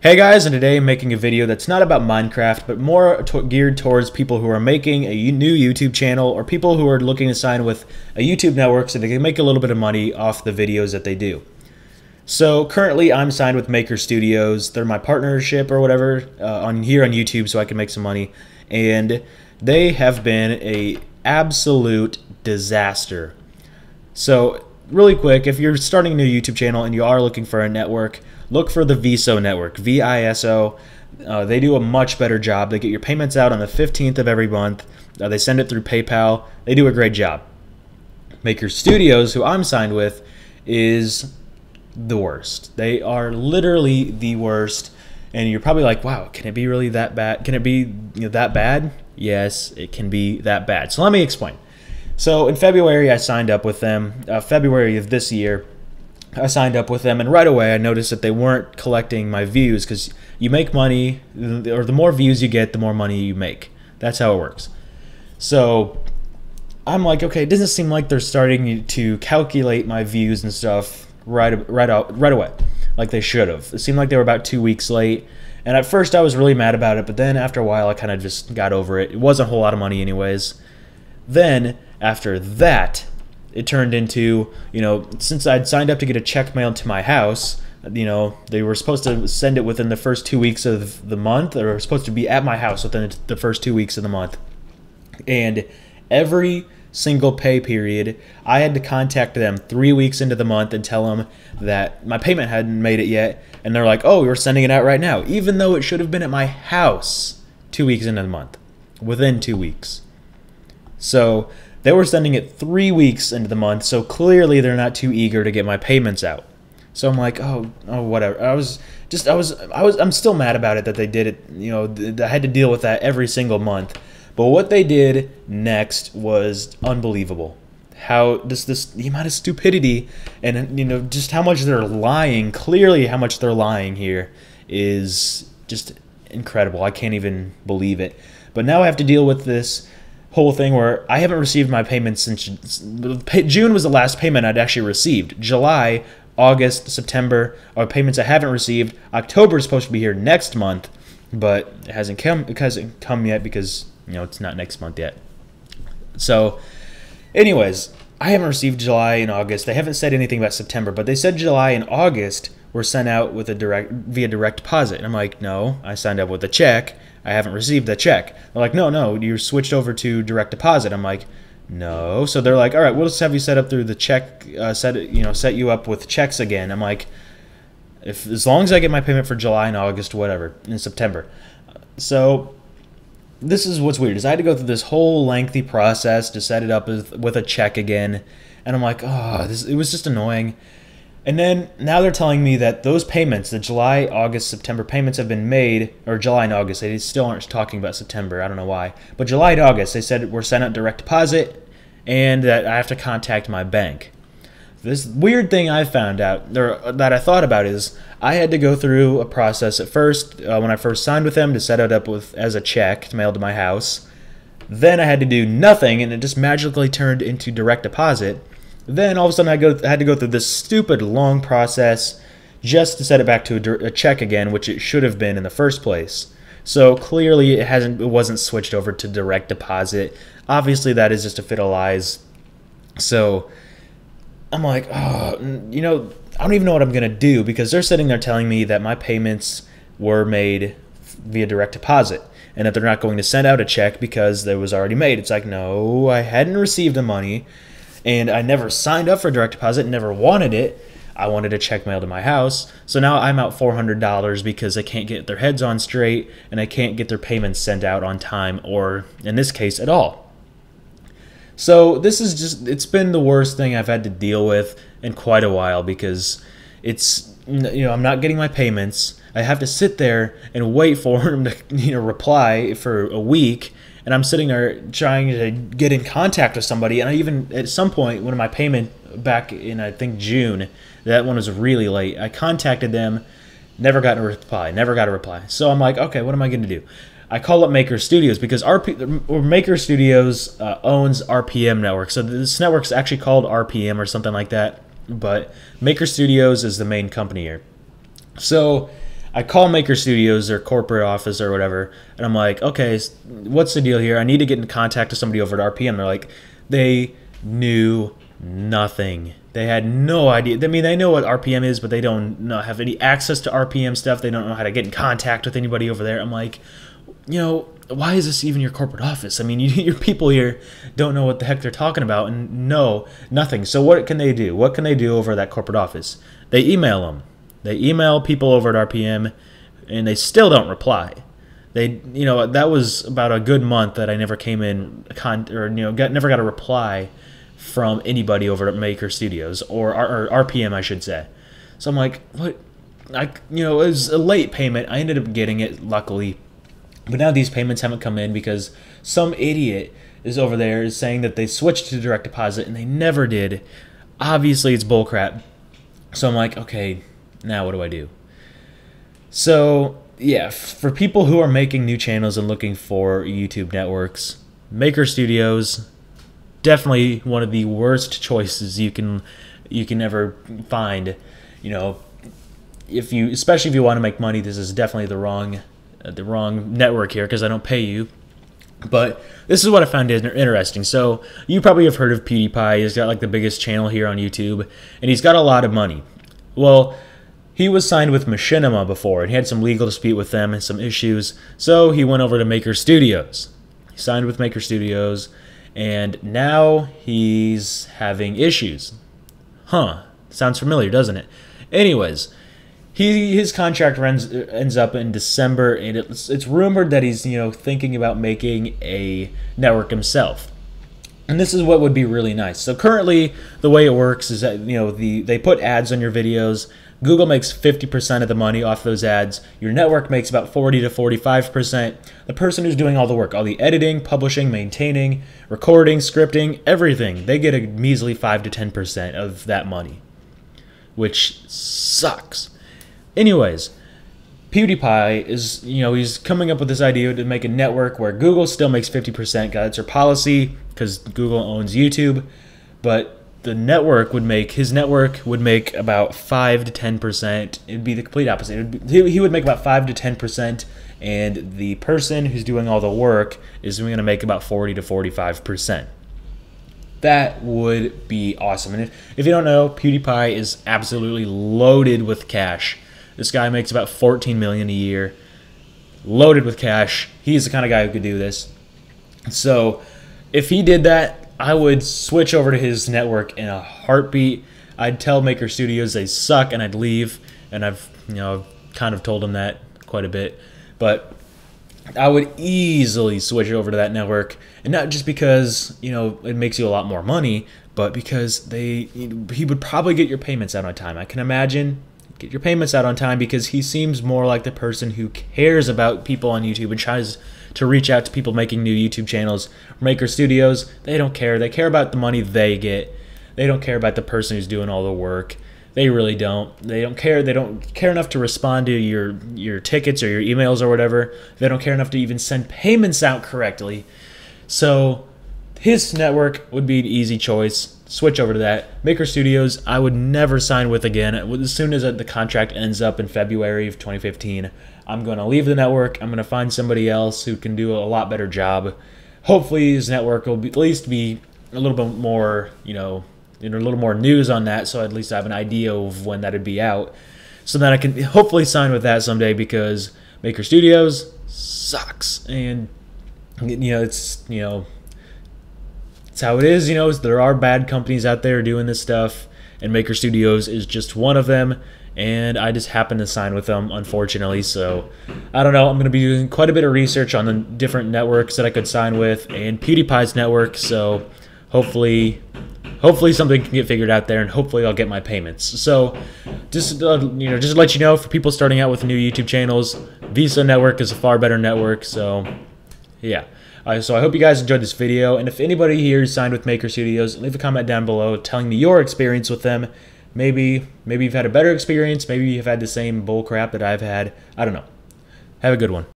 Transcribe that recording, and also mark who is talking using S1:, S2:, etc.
S1: Hey guys, and today I'm making a video that's not about Minecraft, but more geared towards people who are making a new YouTube channel or people who are looking to sign with a YouTube network so they can make a little bit of money off the videos that they do. So currently I'm signed with Maker Studios. They're my partnership or whatever on YouTube so I can make some money. And they have been a absolute disaster. So really quick, if you're starting a new YouTube channel and you are looking for a network, look for the Viso network, VISO. They do a much better job. They get your payments out on the 15th of every month. They send it through PayPal. They do a great job. Maker Studios, who I'm signed with, is the worst. They are literally the worst. And you're probably like, wow, can it be really that bad? Can it be that bad? Yes, it can be that bad. So let me explain. So in February, I signed up with them. February of this year, I signed up with them, and right away I noticed that they weren't collecting my views, because you make money, or the more views you get, the more money you make. That's how it works. So I'm like, okay, it doesn't seem like they're starting to calculate my views and stuff right away, like they should have. It seemed like they were about 2 weeks late, and at first I was really mad about it, but then after a while I kind of just got over it. It wasn't a whole lot of money anyways. Then after that, it turned into, since I'd signed up to get a check mailed to my house, they were supposed to send it within the first 2 weeks of the month, or supposed to be at my house within the first 2 weeks of the month. And every single pay period, I had to contact them 3 weeks into the month and tell them that my payment hadn't made it yet. And they're like, oh, we're sending it out right now, even though it should have been at my house 2 weeks into the month, within 2 weeks. So they were sending it 3 weeks into the month, so clearly they're not too eager to get my payments out. So I'm like, oh, whatever. I'm still mad about it that they did it. I had to deal with that every single month. But what they did next was unbelievable. How the amount of stupidity and just how much they're lying. Clearly, how much they're lying here is just incredible. I can't even believe it. But now I have to deal with this whole thing where I haven't received my payments since June was the last payment I'd actually received. July, August, September are payments I haven't received. October is supposed to be here next month, but it hasn't come yet because it's not next month yet. So anyways, I haven't received July and August. They haven't said anything about September, but they said July and August were sent out with via direct deposit. And I'm like, no, I signed up with a check. I haven't received the check. They're like, no, you switched over to direct deposit. I'm like, no. So they're like, all right, we'll just have you set up through the check, set you up with checks again. I'm like, as long as I get my payment for July and August, whatever, in September. So this is what's weird, is I had to go through this whole lengthy process to set it up with a check again. And I'm like, oh, it was just annoying. And then now they're telling me that those payments, the July, August, September payments have been made, or July and August. They still aren't talking about September. I don't know why. But July and August, they said were sent out direct deposit and that I have to contact my bank. This weird thing I found out, that I thought about, is I had to go through a process at first, when I first signed with them, to set it up as a check to mail to my house. Then I had to do nothing, and it just magically turned into direct deposit. Then all of a sudden I had to go through this stupid long process just to set it back to a check again, which it should have been in the first place. So clearly it wasn't switched over to direct deposit. Obviously that is just a fit of lies. So I'm like, oh, I don't even know what I'm gonna do, because they're sitting there telling me that my payments were made via direct deposit and that they're not going to send out a check because it was already made. It's like, no, I hadn't received the money. And I never signed up for direct deposit, never wanted it. I wanted a check mailed to my house. So now I'm out $400 because they can't get their heads on straight and I can't get their payments sent out on time, or in this case at all. So this is it's been the worst thing I've had to deal with in quite a while, because I'm not getting my payments. I have to sit there and wait for them to reply for a week. And I'm sitting there trying to get in contact with somebody. And I even, at some point, when my payment back in, I think, June, that one was really late. I contacted them, never got a reply. So I'm like, okay, what am I going to do? I call up Maker Studios, because Maker Studios owns RPM Network. So this network's actually called RPM or something like that. But Maker Studios is the main company here. So I call Maker Studios, their corporate office or whatever, and I'm like, okay, what's the deal here? I need to get in contact with somebody over at RPM. They're like, they knew nothing. They had no idea. I mean, they know what RPM is, but they don't have any access to RPM stuff. They don't know how to get in contact with anybody over there. I'm like, why is this even your corporate office? I mean, your people here don't know what the heck they're talking about, and no, nothing. So what can they do? What can they do over at that corporate office? They email them. They email people over at RPM, and they still don't reply. That was about a good month that I never came in never got a reply from anybody over at Maker Studios or RPM, I should say. So I'm like, what? It was a late payment. I ended up getting it, luckily. But now these payments haven't come in because some idiot is over there is saying that they switched to direct deposit and they never did. Obviously, it's bullcrap. So I'm like, okay, now what do I do? So, yeah, for people who are making new channels and looking for YouTube networks, Maker Studios, definitely one of the worst choices you can ever find. Especially if you want to make money, this is definitely the wrong network here because I don't pay you. But this is what I found interesting. So you probably have heard of PewDiePie. He's got like the biggest channel here on YouTube, and he's got a lot of money. Well, he was signed with Machinima before, and he had some legal dispute with them and some issues. So he went over to Maker Studios. He signed with Maker Studios, and now he's having issues. Sounds familiar, doesn't it? Anyways, his contract ends up in December, and it's rumored that he's thinking about making a network himself. And this is what would be really nice. So currently, the way it works is that they put ads on your videos. Google makes 50% of the money off those ads. Your network makes about 40 to 45%. The person who's doing all the work, all the editing, publishing, maintaining, recording, scripting, everything, they get a measly 5 to 10% of that money, which sucks. Anyways, PewDiePie is, he's coming up with this idea to make a network where Google still makes 50%. That's their policy because Google owns YouTube, but his network would make about 5 to 10%. It'd be the complete opposite. He would make about 5 to 10%, and the person who's doing all the work is going to make about 40 to 45%. That would be awesome. And if you don't know, PewDiePie is absolutely loaded with cash. This guy makes about $14 million a year, loaded with cash. He's the kind of guy who could do this. So if he did that, I would switch over to his network in a heartbeat. I'd tell Maker Studios they suck, and I'd leave. And I've kind of told him that quite a bit. But I would easily switch over to that network, and not just because it makes you a lot more money, but because he would probably get your payments out on time. I can imagine. Get your payments out on time because he seems more like the person who cares about people on YouTube and tries to reach out to people making new YouTube channels. Maker Studios, they don't care. They care about the money they get. They don't care about the person who's doing all the work. They really don't. They don't care. They don't care enough to respond to your tickets or your emails or whatever. They don't care enough to even send payments out correctly. So his network would be an easy choice. Switch over to that. Maker Studios, I would never sign with again. As soon as the contract ends up in February of 2015, I'm going to leave the network. I'm going to find somebody else who can do a lot better job. Hopefully his network will at least be a little bit more, a little more news on that, so at least I have an idea of when that would be out, so that I can hopefully sign with that someday, because Maker Studios sucks. And it's how it is. There are bad companies out there doing this stuff, and Maker Studios is just one of them, and I just happened to sign with them, unfortunately. So I don't know. I'm going to be doing quite a bit of research on the different networks that I could sign with, and PewDiePie's network. So hopefully something can get figured out there, and hopefully I'll get my payments. So just to let you know, for people starting out with new YouTube channels, Visa Network is a far better network. So yeah. So I hope you guys enjoyed this video, and if anybody here is signed with Maker Studios, leave a comment down below telling me your experience with them. Maybe you've had a better experience, maybe you've had the same bull crap that I've had. I don't know. Have a good one.